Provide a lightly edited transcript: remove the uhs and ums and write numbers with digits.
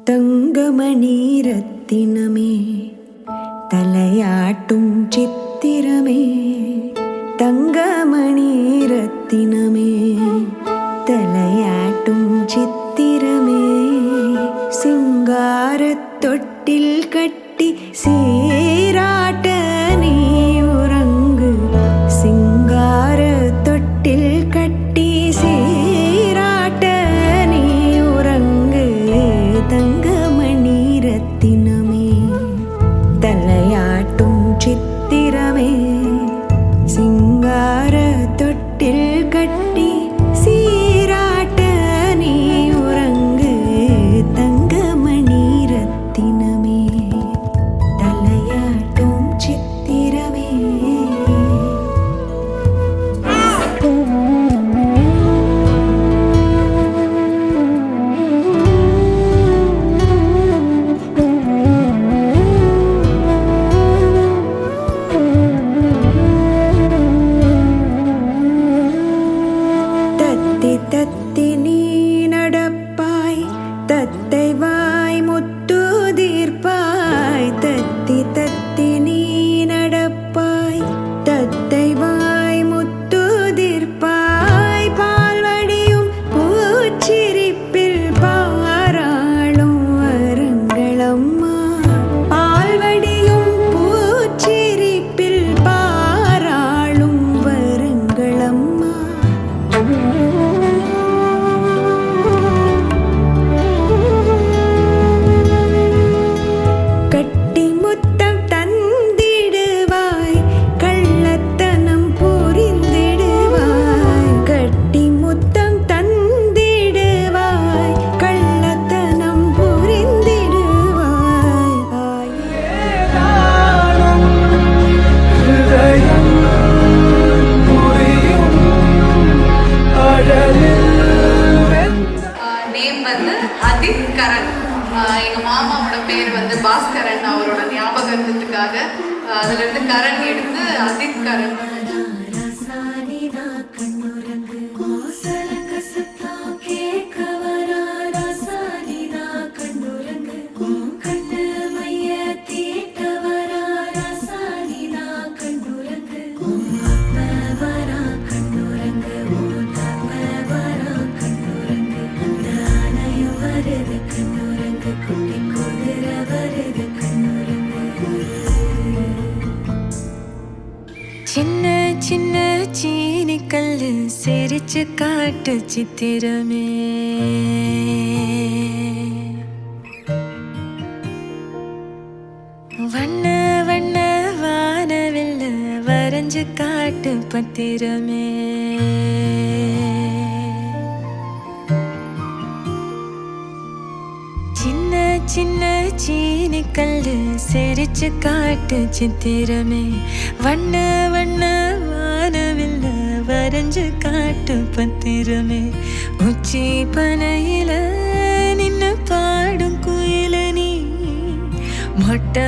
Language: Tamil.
தங்கமணி ரத்தினமே தலையாட்டும் சித்திரமே, தங்கமணி ரத்தினமே தலையாட்டும் சித்திரமே, சிங்காரத் தொட்டில் கட்டி சீராட்ட நீ உறங்கு, சிங்காரத் தொட்டில் கட்டி சீராட்ட நீ உறங்கு, தங்கமணி ரத்தினமே தலையாட்டும் சித்திரமே, சிங்காரத் தொட்டில் கட்டி சீராட்ட நீ உறங்கு, தங்கமணி ரத்தினமே தலையாட்டும் சித்திரமே. தத்தி நீ நடப்பாய், தத்தை வாய் முத்து தீர்ப்பாய், தத்தி தத்தி நீ நடப்பாய், தத்தை வாய் முத்து தீர்ப்பாய், பால்வடியும் பூச்சிரிப்பில் பாராளும் வருங்களம்மா, பால்வடியும் பூச்சிரிப்பில் பாராளும் வருங்களம்மா. கட்டி முத்தம் தந்திடுவாய், கள்ளத்தனம் புரிந்திடுவாய், கட்டி முத்தம் தந்திடுவாய், கள்ளத்தனம் புரிந்திடுவாய். நேம் வந்து அதித் கரண். எங்க மாமாவோட பேர் வந்து பாஸ்கரன். அவரோட ஞாபகத்துக்காக அதுல இருந்து கரண் எடுத்து அதித் கரண். சின்ன சின்ன சீனி கல்லு சிரிச்சு காட்டு சித்திரமே, வண்ண வண்ண வானவில்ல வரைஞ்சு காட்டு பத்திரமே, சின்ன சின்ன சீனி கல்லு சிரிச்சு காட்டு சித்திரமே, வண்ண வண்ண வானவில்ல வரைஞ்சு காட்டு பத்திரமே, உச்சி பனையில நின்னு பாடும் குயில நீ, மொட்டை